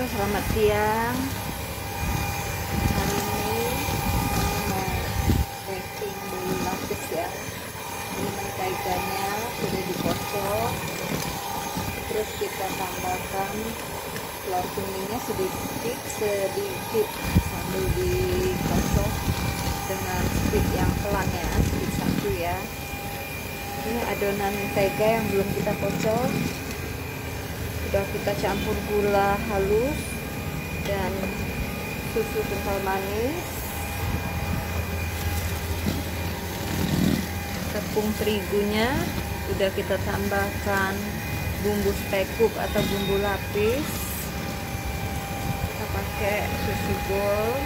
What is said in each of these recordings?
selamat siang. Hari ini mau baking bolu lapis ya. Ini menteganya sudah dikocok, terus kita tambahkan telur kuningnya sedikit sambil dikocok dengan speed yang pelan ya, speed 1 ya. Ini adonan mentega yang belum kita kocok. Sudah kita campur gula halus dan susu kental manis, tepung terigunya sudah kita tambahkan bumbu spekuk atau bumbu lapis. Kita pakai susu gold.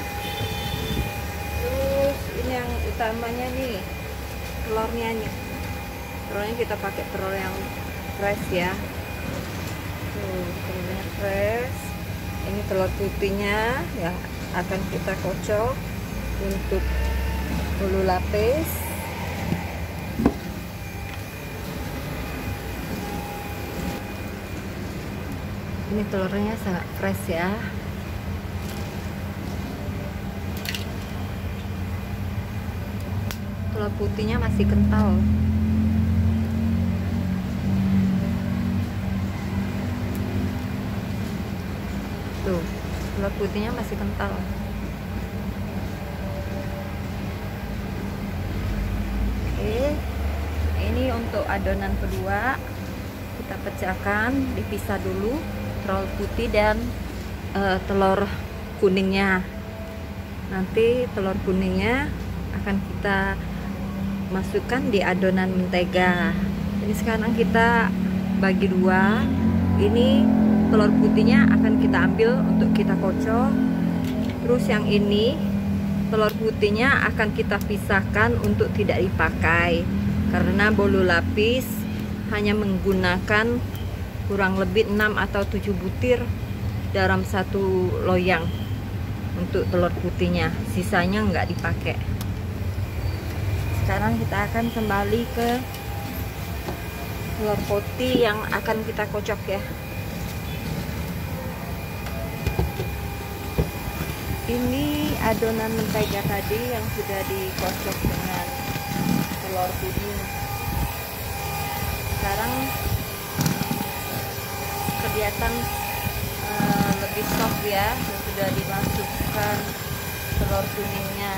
Terus ini yang utamanya nih, telurnya nih. Telurnya kita pakai telur yang fresh ya. Telurnya fresh. Ini telur putihnya ya akan kita kocok untuk bolu lapis. Ini telurnya sangat fresh ya. Telur putihnya masih kental. Tuh, telur putihnya masih kental. Oke, ini untuk adonan kedua. Kita pecahkan, dipisah dulu telur putih dan telur kuningnya. Nanti telur kuningnya akan kita masukkan di adonan mentega. Jadi sekarang kita bagi dua. Ini telur putihnya akan kita ambil untuk kita kocok. Terus yang ini telur putihnya akan kita pisahkan untuk tidak dipakai, karena bolu lapis hanya menggunakan kurang lebih 6 atau 7 butir dalam satu loyang untuk telur putihnya, sisanya nggak dipakai. Sekarang kita akan kembali ke telur putih yang akan kita kocok ya. Ini adonan mentega tadi yang sudah dikocok dengan telur kuning. Sekarang kelihatan lebih soft ya, sudah dimasukkan telur kuningnya.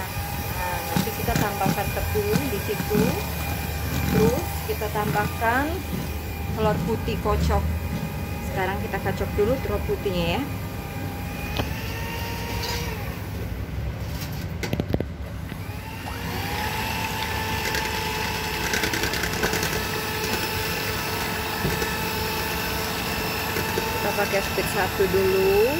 Nah, nanti kita tambahkan tepung di situ. Terus kita tambahkan telur putih kocok. Sekarang kita kocok dulu telur putihnya ya. Kita pakai speed 1 dulu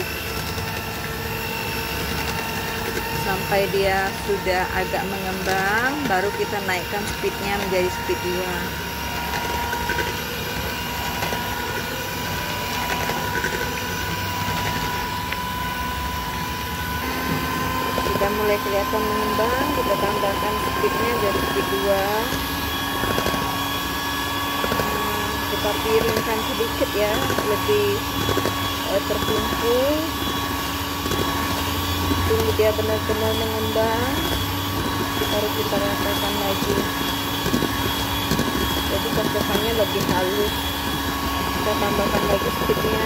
sampai dia sudah agak mengembang, baru kita naikkan speednya menjadi speed 2. Sudah mulai kelihatan mengembang, kita tambahkan speednya dari speed 2. Kita piringkan sedikit ya, lebih terkumpul. Tunggu dia benar-benar mengembang, baru kita ratakan lagi. Jadi kocokannya lebih halus. Kita tambahkan lagi speednya.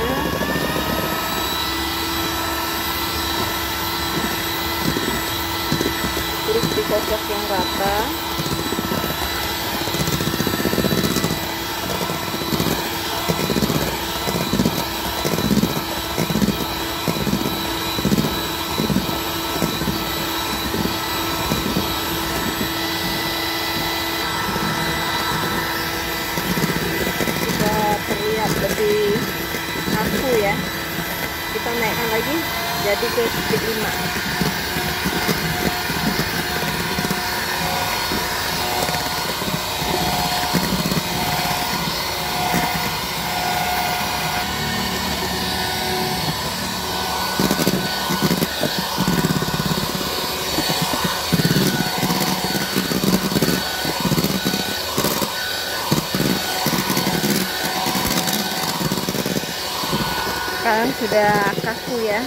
Terus dikocok yang rata. Lebih kaku ya, kita naikkan lagi jadi ke speed 5. sekarang sudah kaku ya.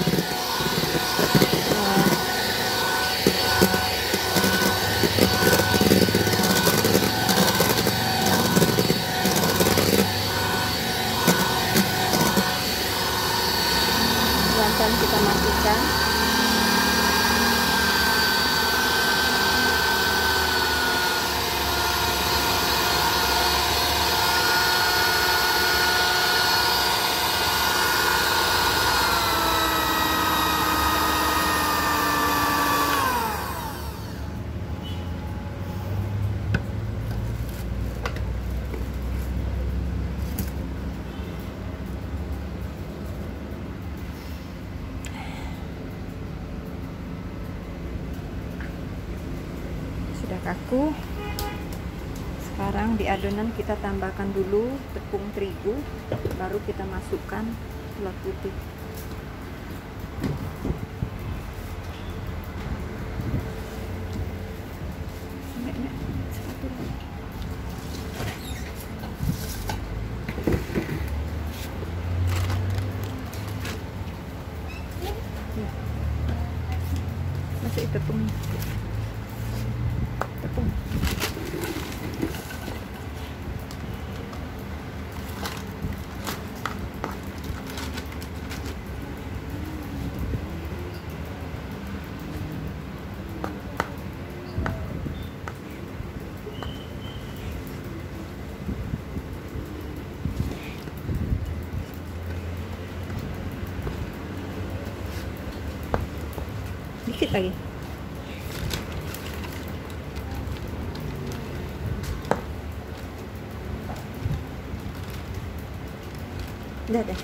Pelan-pelan kita matikan. Sudah kaku. Sekarang di adonan kita tambahkan dulu tepung terigu, baru kita masukkan telur putih. Masuk tepung. Dikit lagi. Udah deh.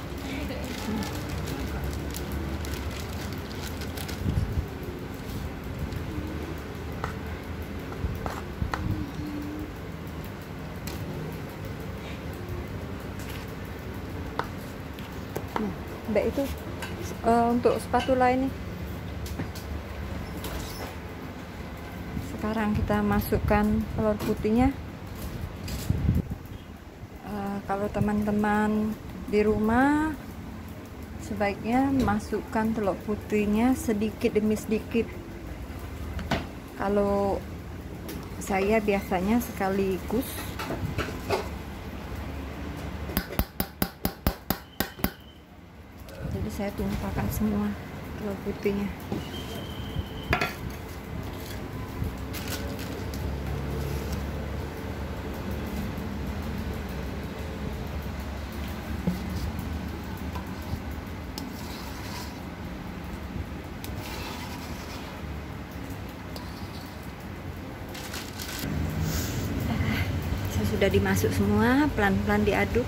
Mbak itu untuk spatula ini. Sekarang kita masukkan telur putihnya. Kalau teman-teman di rumah sebaiknya masukkan telur putihnya sedikit demi sedikit. Kalau saya biasanya sekaligus. Jadi saya tumpahkan semua telur putihnya. Sudah dimasuk semua, pelan-pelan diaduk.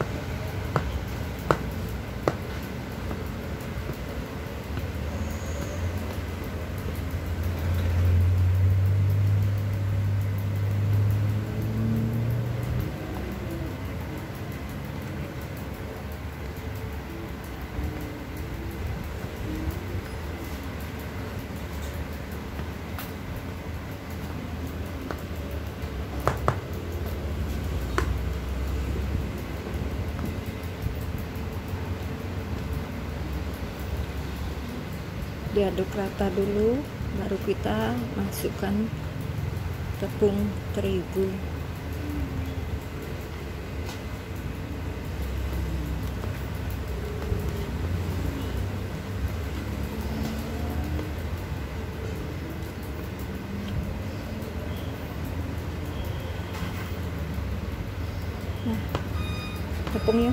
Diaduk rata dulu, baru kita masukkan tepung terigu. Nah, tepungnya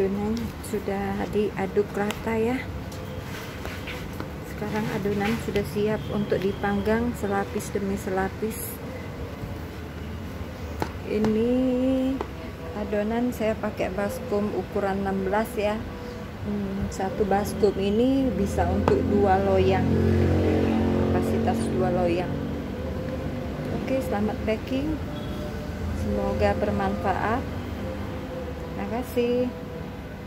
adonan sudah diaduk rata ya. Sekarang adonan sudah siap untuk dipanggang selapis demi selapis. Ini adonan saya pakai baskom ukuran 16 ya. Satu baskom ini bisa untuk 2 loyang, kapasitas 2 loyang. Oke, selamat packing, semoga bermanfaat. Terima kasih.